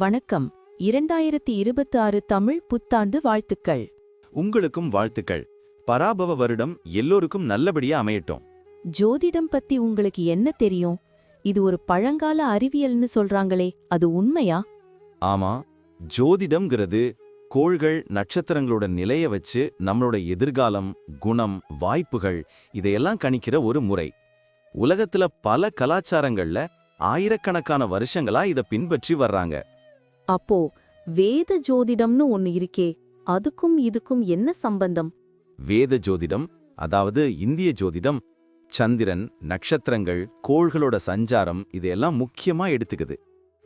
வணக்கம். 2026 தமிழ் புத்தாண்டு வாழ்த்துக்கள். உங்களுக்கும் வாழ்த்துக்கள். பராபவ வருடம் எல்லோருக்கும் நல்லபடியா அமையட்டும். ஜோதிடம் பத்தி உங்களுக்கு என்ன தெரியும்? இது ஒரு பழங்கால அறிவியல்னு சொல்றாங்களே, அது உண்மையா? ஆமா, ஜோதிடம்ங்கிறது கோள்கள் நட்சத்திரங்களோட நிலைய வச்சு நம்மளோட எதிர்காலம், குணம், வாய்ப்புகள் இதையெல்லாம் கணிக்கிற ஒரு முறை. உலகத்துல பல கலாச்சாரங்கள்ல ஆயிரக்கணக்கான வருஷங்களா இத பின்பற்றி வர்றாங்க. அப்போ வேத ஜோதிடம்னு ஒன்னு இருக்கே, அதுக்கும் இதுக்கும் என்ன சம்பந்தம்? வேத ஜோதிடம், அதாவது இந்திய ஜோதிடம், சந்திரன், நட்சத்திரங்கள், கோள்களோட சஞ்சாரம் இதையெல்லாம் முக்கியமா எடுத்துக்குது.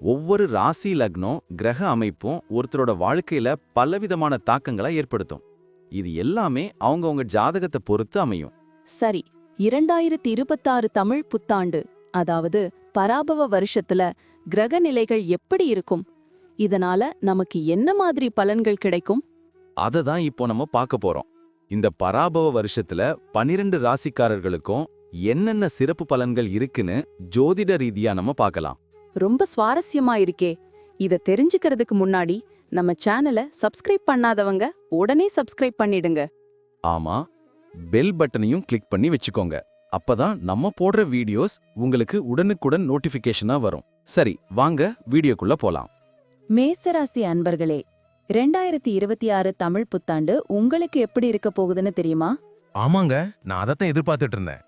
ஒவ்வொரு ராசி லக்னம், கிரக அமைப்பும் ஒருத்தரோட வாழ்க்கையில பலவிதமான தாக்கங்களை ஏற்படுத்தும். இது எல்லாமே அவங்கவங்க ஜாதகத்தை பொறுத்து அமையும். சரி, 2026 தமிழ் புத்தாண்டு, அதாவது பராபவ வருஷத்துல கிரக நிலைகள் எப்படி இருக்கும்? இதனால நமக்கு என்ன மாதிரி பலன்கள் கிடைக்கும்? அததான் இப்போ நம்ம பார்க்க போறோம். இந்த பராபவ வருஷத்துல 12 ராசிக்காரர்களுக்கும் என்னென்ன சிறப்பு பலன்கள் இருக்குன்னு ஜோதிட ரீதியா நம்ம பார்க்கலாம். ரொம்ப சுவாரஸ்யமா இருக்கே. இத தெரிஞ்சுக்கிறதுக்கு முன்னாடி நம்ம சேனலை சப்ஸ்கிரைப் பண்ணாதவங்க உடனே சப்ஸ்கிரைப் பண்ணிடுங்க. ஆமா, பெல் பட்டனையும் கிளிக் பண்ணி வச்சுக்கோங்க. அப்பதான் நம்ம போடுற வீடியோஸ் உங்களுக்கு உடனுக்குடன் நோட்டிபிகேஷனா வரும். சரி, வாங்க வீடியோக்குள்ள போலாம். மேசராசி அன்பர்களே, 2026 தமிழ் புத்தாண்டு உங்களுக்கு எப்படி இருக்க போகுதுன்னு தெரியுமா? ஆமாங்க, நான் அதைத்தான் எதிர்பார்த்துட்டு இருந்தேன்.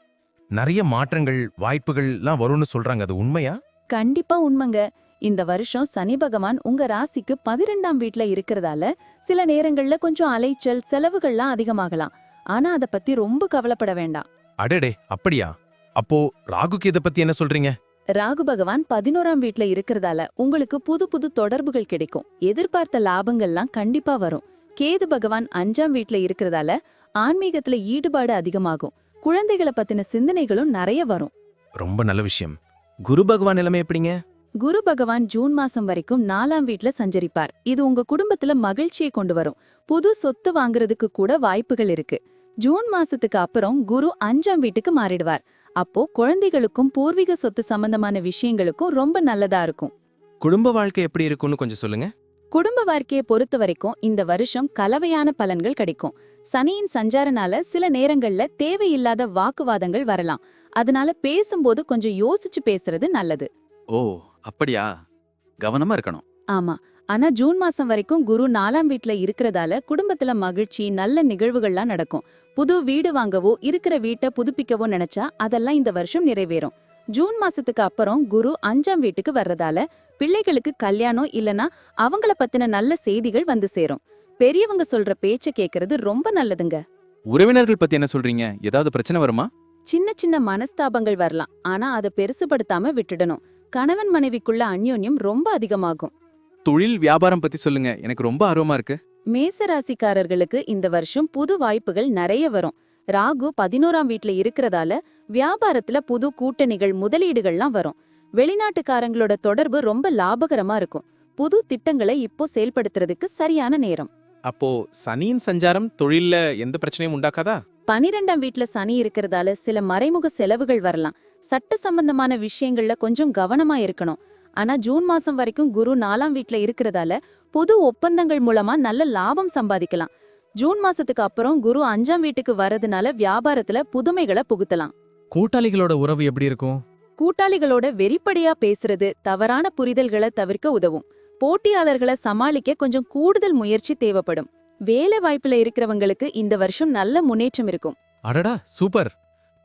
நிறைய மாற்றங்கள், வாய்ப்புகள்லாம் வரும்னு சொல்றாங்க, அது உண்மையா? கண்டிப்பா உண்மைங்க. இந்த வருஷம் சனி பகவான் உங்க ராசிக்கு 12ஆம் வீட்ல இருக்கிறதால சில நேரங்கள்ல கொஞ்சம் அலைச்சல், செலவுகள்லாம் அதிகமாகலாம். ஆனா அத பத்தி ரொம்ப கவலைப்பட வேண்டாம். அடடே, அப்படியா? அப்போ ராகுக்கு இதை பத்தி என்ன சொல்றீங்க? ராகு பகவான் 11ஆம் வீட்ல இருக்கிறதால உங்களுக்கு புது புது தொடர்புகள் கிடைக்கும். எதிர்பார்த்த லாபங்கள்லாம் கண்டிப்பா வரும். கேது பகவான் 5ஆம் வீட்ல இருக்கிறதால ஆன்மீகத்துல ஈடுபாடு அதிகமாகும். குழந்தைகளை பத்தின சிந்தனைகளும் நிறைய வரும். ரொம்ப நல்ல விஷயம். குரு பகவான் நிலைமை எப்படிங்க? குரு பகவான் ஜூன் மாசம் வரைக்கும் 4ஆம் வீட்ல சஞ்சரிப்பார். இது உங்க குடும்பத்துல மகிழ்ச்சியை கொண்டு வரும். புது சொத்து வாங்குறதுக்கு கூட வாய்ப்புகள் இருக்கு. ஜூன் மாசத்துக்கு அப்புறம் குரு 5ஆம் வீட்டுக்கு மாறிடுவார். அப்போ குழந்தைகளுக்கும் பூர்வீக சொத்து சம்பந்தமான விஷயங்களுக்கும் ரொம்ப நல்லதா இருக்கும். குடும்ப வாழ்க்கை எப்படி இருக்கும்னு கொஞ்சம் சொல்லுங்க. குடும்ப வாழ்க்கையை பொறுத்த வரைக்கும் இந்த வருஷம் கலவையான பலன்கள் கிடைக்கும். சனியின் சஞ்சாரனால சில நேரங்கள்ல தேவையில்லாத வாக்குவாதங்கள் வரலாம். அதனால பேசும்போது கொஞ்சம் யோசிச்சு பேசுறது நல்லது. ஓ, அப்படியா? கவனமா இருக்கணும். ஆமா, ஆனா ஜூன் மாசம் வரைக்கும் குரு 4ஆம் வீட்ல இருக்கிறதால குடும்பத்துல மகிழ்ச்சி, நல்ல நிகழ்வுகள்லாம் நடக்கும். புது வீடு வாங்கவோ இருக்கிற வீட்டை புதுப்பிக்கவோ நினைச்சா அதெல்லாம் இந்த வருஷம் நிறைவேறும். ஜூன் மாசத்துக்கு அப்புறம் குரு 5ஆம் வீட்டுக்கு வர்றதால பிள்ளைகளுக்கு கல்யாணம் இல்லனா அவங்கள பத்தின நல்ல செய்திகள் வந்து சேரும். பெரியவங்க சொல்ற பேச்ச கேக்குறது ரொம்ப நல்லதுங்க. உறவினர்கள் பத்தி என்ன சொல்றீங்க? ஏதாவது பிரச்சனை வருமா? சின்ன சின்ன மனஸ்தாபங்கள் வரலாம், ஆனா அதை பெருசுபடுத்தாம விட்டுடணும். கணவன் மனைவிக்குள்ள அந்யோன்யம் ரொம்ப அதிகமாகும். தொழில் வியாபாரம் பத்தி சொல்லுங்க, எனக்கு ரொம்ப ஆர்வமா இருக்கு. மேசராசிக்காரர்களுக்கு இந்த வருஷம் புது வாய்ப்புகள் நிறைய வரும். ராகு 11ஆம் வீட்ல இருக்கிறதால வியாபாரத்துல புது கூட்டணிகள், முதலீடுகள்லாம் வரும். வெளிநாட்டுக்காரங்களோட தொடர்பு ரொம்ப லாபகரமா இருக்கும். புது திட்டங்களை இப்போ செயல்படுத்துறதுக்கு சரியான நேரம். அப்போ சனியின் சஞ்சாரம் தொழில்ல எந்த பிரச்சனையும் உண்டாக்காதா? 12ஆம் வீட்ல சனி இருக்கிறதால சில மறைமுக செலவுகள் வரலாம். சட்ட சம்பந்தமான விஷயங்கள்ல கொஞ்சம் கவனமா இருக்கணும். ஆனா ஜூன் மாசம் வரைக்கும் குரு 4ஆம் வீட்ல இருக்கிறதால புது ஒப்பந்தங்கள் மூலமா நல்ல லாபம் சம்பாதிக்கலாம். ஜூன் மாசத்துக்கு அப்புறம் குரு 5ஆம் வீட்டுக்கு வரதுனால வியாபாரத்துல புதுமைகளை புகுத்தலாம். கூட்டாளிகளோட உறவு எப்படி இருக்கும்? கூட்டாளிகளோட வெறிப்படியா பேசுறது தவறான புரிதல்களை தவிர்க்க உதவும். போட்டியாளர்களை சமாளிக்க கொஞ்சம் கூடுதல் முயற்சி தேவைப்படும். வேலை வாய்ப்புல இருக்கிறவங்களுக்கு இந்த வருஷம் நல்ல முன்னேற்றம் இருக்கும். அடடா, சூப்பர்.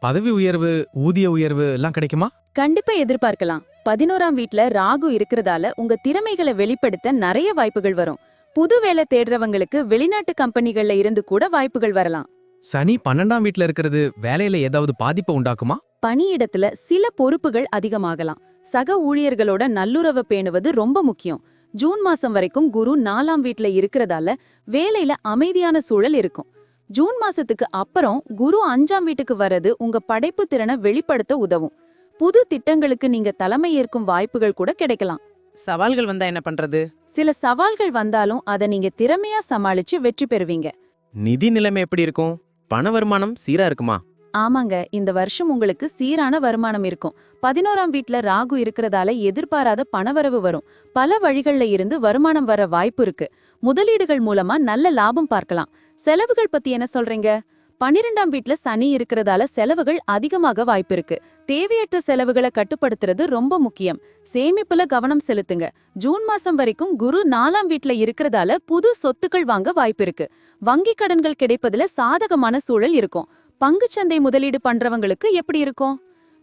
பதவி உயர்வு, ஊதிய உயர்வு எல்லாம் கிடைக்குமா? கண்டிப்பா எதிர்பார்க்கலாம். 11ஆம் வீட்ல ராகு இருக்கிறதால உங்க திறமைகளை வெளிப்படுத்த நிறைய வாய்ப்புகள் வரும். புது வேலை தேடுறவங்களுக்கு வெளிநாட்டு கம்பெனிகள்ல இருந்து கூட வாய்ப்புகள் வரலாம். சனி 12ஆம் வீட்ல இருக்கிறது வேலையில ஏதாவது பாதிப்பை உண்டாக்குமா? பணியிடத்துல சில பொறுப்புகள் அதிகமாகலாம். சக ஊழியர்களோட நல்லுறவை பேணுவது ரொம்ப முக்கியம். ஜூன் மாசம் வரைக்கும் குரு 4ஆம் வீட்ல இருக்கிறதால வேலையில அமைதியான சூழல் இருக்கும். ஜூன் மாசத்துக்கு அப்புறம் குரு 5ஆம் வீட்டுக்கு வர்றது உங்க படைப்பு திறனை வெளிப்படுத்த உதவும். புது திட்டங்களுக்கு நீங்க தலைமை ஏற்கும் வாய்ப்புகள் கூட கிடைக்கலாம். சவால்கள் வந்தா என்ன பண்றது? சில சவால்கள் வந்தாலும் அதை நீங்க திறமையா சமாளிச்சு வெற்றி பெறுவீங்க. நிதி நிலைமை எப்படி இருக்கும்? பண வருமானம் சீரா இருக்குமா? ஆமாங்க, இந்த வருஷம் உங்களுக்கு சீரான வருமானம் இருக்கும். 11ஆம் வீட்ல ராகு இருக்கிறதால எதிர்பாராத பணவரவு வரும். பல வழிகள்ல இருந்து வருமானம் வர வாய்ப்பு இருக்கு. முதலீடுகள் மூலமா நல்ல லாபம் பார்க்கலாம். செலவுகள் பத்தி என்ன சொல்றீங்க? 12ஆம் வீட்ல சனி இருக்கிறதால செலவுகள் அதிகமாக வாய்ப்பு இருக்கு. தேவையற்ற செலவுகளை கட்டுப்படுத்துறது ரொம்ப முக்கியம். சேமிப்புல கவனம் செலுத்துங்க. ஜூன் மாசம் வரைக்கும் குரு 4ஆம் வீட்ல இருக்கிறதால புது சொத்துக்கள் வாங்க வாய்ப்பு இருக்கு. வங்கி கடன்கள் கிடைப்பதுல சாதகமான சூழல் இருக்கும். பங்குச்சந்தை முதலீடு பண்றவங்களுக்கு எப்படி இருக்கும்?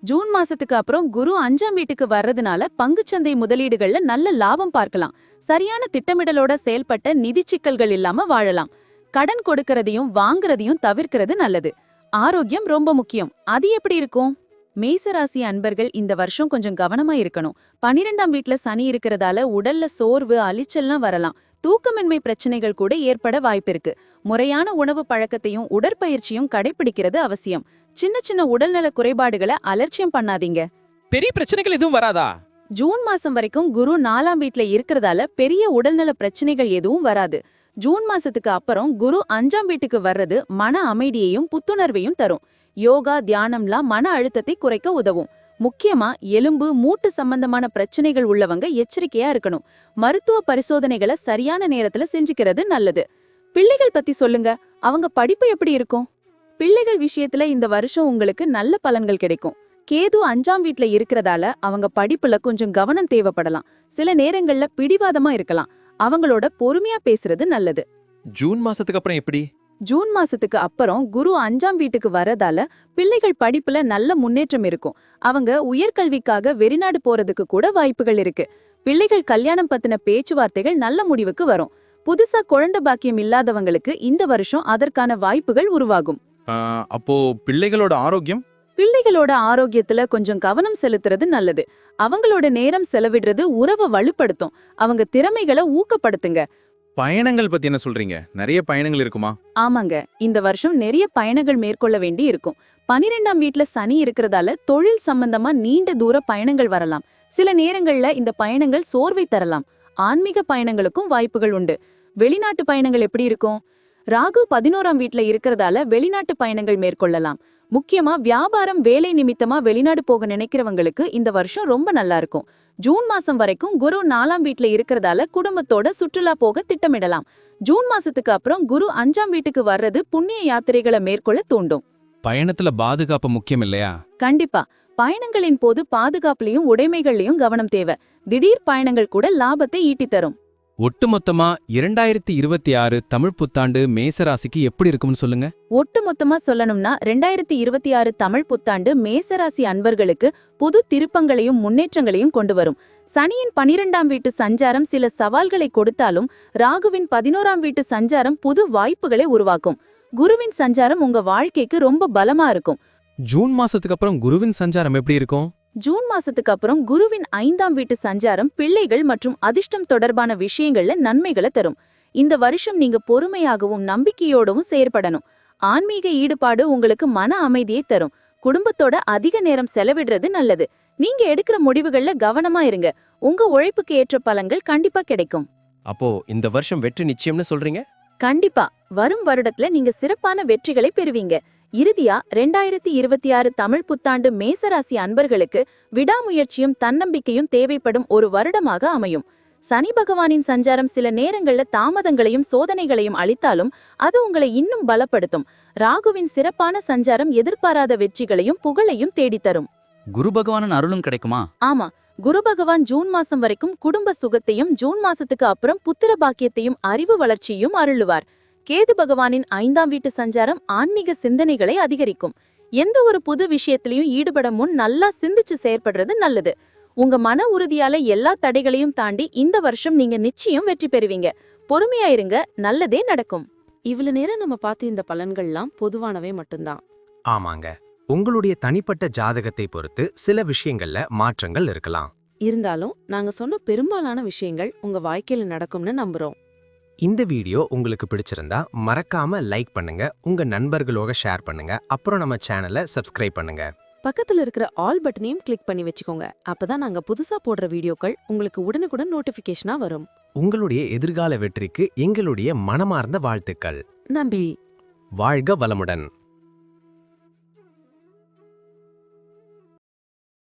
ஜூன் மாசத்துக்கு அப்புறம் குரு 5ஆம் வீட்டுக்கு வர்றதுனால பங்குச்சந்தை முதலீடுகள்ல நல்ல லாபம் பார்க்கலாம். சரியான திட்டமிடலோட செயல்பட்ட நிதி சிக்கல்கள் இல்லாம வாழலாம். கடன் கொடுக்கறதையும் வாங்குறதையும் தவிர்க்கிறது நல்லது. ஆரோக்கியம் ரொம்ப முக்கியம். அது எப்படி இருக்கும்? மேசராசி அன்பர்கள் இந்த வருஷம் கொஞ்சம் கவனமா இருக்கணும். 12ஆம் வீட்ல சனி இருக்கிறதால உடல்ல சோர்வு, அலிச்சல்லாம் வரலாம். தூக்கமின்மை பிரச்சனைகள் கூட ஏற்பட வாய்ப்பிருக்கு. முறையான உணவு பழக்கத்தையும் உடற்பயிற்சியும் கடைபிடிக்கிறது அவசியம். சின்ன சின்ன உடல்நல குறைபாடுகளை அலட்சியம் பண்ணாதீங்க. பெரிய பிரச்சனைகள் எதுவும் வராதா? ஜூன் மாசம் வரைக்கும் குரு 4ஆம் வீட்ல இருக்கிறதால பெரிய உடல்நல பிரச்சனைகள் எதுவும் வராது. ஜூன் மாசத்துக்கு அப்புறம் குரு 5ஆம் வீட்டுக்கு வர்றது மன அமைதியையும் புத்துணர்வையும் தரும். யோகா, தியானம்லாம் மன அழுத்தத்தை குறைக்க உதவும். முக்கியமா எலும்பு, மூட்டு சம்பந்தமான பிரச்சனைகள் உள்ளவங்க எச்சரிக்கையா இருக்கணும். மருத்துவ பரிசோதனைகளை சரியான நேரத்துல செஞ்சுக்கிறது நல்லது. பிள்ளைகள் பத்தி சொல்லுங்க. அவங்க படிப்பு எப்படி இருக்கும்? பிள்ளைகள் விஷயத்துல இந்த வருஷம் உங்களுக்கு நல்ல பலன்கள் கிடைக்கும். கேது 5ஆம் வீட்ல இருக்கிறதால அவங்க படிப்புல கொஞ்சம் கவனம் தேவைப்படலாம். சில நேரங்கள்ல பிடிவாதமா இருக்கலாம். அவங்களோட பொறுமையா பேசுறது நல்லது. ஜூன் மாசத்துக்கு அப்புறம் எப்படி? ஜூன் மாசத்துக்கு அப்புறம் குரு 5ஆம் வீட்டுக்கு வரதால பிள்ளைகள் படிப்புல நல்ல முன்னேற்றம் இருக்கும். அவங்க உயர்கல்விக்காக வெளிநாடு போறதுக்கு கூட வாய்ப்புகள் இருக்கு. பிள்ளைகள் கல்யாணம் பத்தின பேச்சுவார்த்தைகள் நல்ல முடிவுக்கு வரும். புதுசா குழந்தை பாக்கியம் இல்லாதவங்களுக்கு இந்த வருஷம் அதற்கான வாய்ப்புகள் உருவாகும். அப்போ பிள்ளைகளோட ஆரோக்கியம்? பிள்ளைகளோட ஆரோக்கியத்துல கொஞ்சம் கவனம் செலுத்துறது நல்லது. அவங்களோட நேரம் செலவிடுறது உறவை வலுப்படுத்தும். அவங்க திறமைகளை ஊக்கப்படுத்துங்க. பயணங்கள் பத்தி என்ன சொல்றீங்க? நிறைய பயணங்கள் இருக்குமா? ஆமாங்க, இந்த வருஷம் நிறைய பயணங்கள் மேற்கொள்ள வேண்டி இருக்கும். 12ஆம் வீட்ல சனி இருக்கிறதால தொழில் சம்பந்தமா நீண்ட தூர பயணங்கள் வரலாம். சில நேரங்கள்ல இந்த பயணங்கள் சோர்வை தரலாம். ஆன்மீக பயணங்களுக்கும் வாய்ப்புகள் உண்டு. வெளிநாட்டு பயணங்கள் எப்படி இருக்கும்? ராகு 11ஆம் வீட்ல இருக்கிறதால வெளிநாட்டு பயணங்கள் மேற்கொள்ளலாம். முக்கியமா வியாபாரம், வேலை நிமித்தமா வெளிநாடு போக நினைக்கிறவங்களுக்கு இந்த வருஷம் ரொம்ப நல்லா இருக்கும். ஜூன் மாசம் வரைக்கும் குரு 4ஆம் வீட்ல இருக்கிறதால குடும்பத்தோட சுற்றுலா போக திட்டமிடலாம். ஜூன் மாசத்துக்கு அப்புறம் குரு 5ஆம் வீட்டுக்கு வர்றது புண்ணிய யாத்திரைகளை மேற்கொள்ள தூண்டும். பயணத்துல பாதுகாப்பு முக்கியம் இல்லையா? கண்டிப்பா. பயணங்களின் போது பாதுகாப்புலயும் உடைமைகள்லயும் கவனம் தேவை. திடீர் பயணங்கள் கூட லாபத்தை ஈட்டித் தரும். ஒட்டுமொத்தமா 2026 தமிழ் புத்தாண்டு மேசராசிக்கு எப்படி இருக்கும்னு சொல்லுங்க. ஒட்டுமொத்தமா சொல்லணும்னா 2026 தமிழ் புத்தாண்டு மேசராசி அன்பர்களுக்கு புது திருப்பங்களையும் முன்னேற்றங்களையும் கொண்டு வரும். சனியின் 12ஆம் வீட்டு சஞ்சாரம் சில சவால்களை கொடுத்தாலும் ராகுவின் 11ஆம் வீட்டு சஞ்சாரம் புது வாய்ப்புகளை உருவாக்கும். குருவின் சஞ்சாரம் உங்க வாழ்க்கைக்கு ரொம்ப பலமா இருக்கும். ஜூன் மாசத்துக்கு அப்புறம் குருவின் சஞ்சாரம் எப்படி இருக்கும்? ஜூன் மாசத்துக்கு அப்புறம் குருவின் 5ஆம் வீட்டு சஞ்சாரம் பிள்ளைகள் மற்றும் அதிர்ஷ்டம் தொடர்பான விஷயங்கள்ல நன்மைகளை தரும். இந்த வருஷம் நீங்க பொறுமையாகவும் நம்பிக்கையோடவும் செயற்படணும். ஆன்மீக ஈடுபாடு உங்களுக்கு மன அமைதியை தரும். குடும்பத்தோட அதிக நேரம் செலவிடுறது நல்லது. நீங்க எடுக்கிற முடிவுகள்ல கவனமா இருங்க. உங்க உழைப்புக்கு ஏற்ற பலன்கள் கண்டிப்பா கிடைக்கும். அப்போ இந்த வருஷம் வெற்றி நிச்சயம்னு சொல்றீங்க? கண்டிப்பா. வரும் வருடத்துல நீங்க சிறப்பான வெற்றிகளை பெறுவீங்க. இறுதியா 2026 தமிழ் புத்தாண்டு மேசராசி அன்பர்களுக்கு விடாமுயற்சியும் தன்னம்பிக்கையும் தேவைப்படும் ஒரு வருடமாக அமையும். சனி பகவானின் சஞ்சாரம் சில நேரங்கள்ல தாமதங்களையும் சோதனைகளையும் அளித்தாலும் அது உங்களை இன்னும் பலப்படுத்தும். ராகுவின் சிறப்பான சஞ்சாரம் எதிர்பாராத வெற்றிகளையும் புகழையும் தேடித்தரும். குரு பகவானின் அருளும் கிடைக்குமா? ஆமா, குரு பகவான் ஜூன் மாசம் வரைக்கும் குடும்ப சுகத்தையும் ஜூன் மாசத்துக்கு அப்புறம் புத்திர பாக்கியத்தையும் அறிவு வளர்ச்சியும் அருளுவார். கேது பகவானின் 5ஆம் வீட்டு சஞ்சாரம் ஆன்மீக சிந்தனைகளை அதிகரிக்கும். எந்த ஒரு புது விஷயத்திலையும் ஈடுபட முன் நல்லா சிந்திச்சு செயற்படுறது நல்லது. உங்க மன உறுதியால எல்லா தடைகளையும் தாண்டி இந்த வருஷம் நீங்க நிச்சயம் வெற்றி பெறுவீங்க. பொறுமையா இருங்க, நல்லதே நடக்கும். இவ்வளவு நேரம் நம்ம பார்த்த இந்த பலன்கள்லாம் பொதுவானவை மட்டும்தான். ஆமாங்க, உங்களுடைய தனிப்பட்ட ஜாதகத்தை பொறுத்து சில விஷயங்கள்ல மாற்றங்கள் இருக்கலாம். இருந்தாலும் நாங்க சொன்ன பெரும்பாலான விஷயங்கள் உங்க வாழ்க்கையில நடக்கும்னு நம்புறோம். இந்த வீடியோ உங்களுக்கு பிடிச்சிருந்தா மறக்காம லைக் பண்ணுங்க, உங்க நண்பர்களோட ஷேர் பண்ணுங்க, அப்புறம் நம்ம சேனலை சப்ஸ்கிரைப் பண்ணுங்க. பக்கத்துல இருக்கிற ஆல் பட்டனையும் கிளிக் பண்ணி வச்சுக்கோங்க. அப்பதான் நாங்க புதுசா போடுற வீடியோக்கள் உங்களுக்கு உடனுக்குடன் நோட்டிபிகேஷனா வரும். உங்களுடைய எதிர்கால வெற்றிக்கு எங்களுடைய மனமார்ந்த வாழ்த்துக்கள். நம்பி வாழ்க வளமுடன்.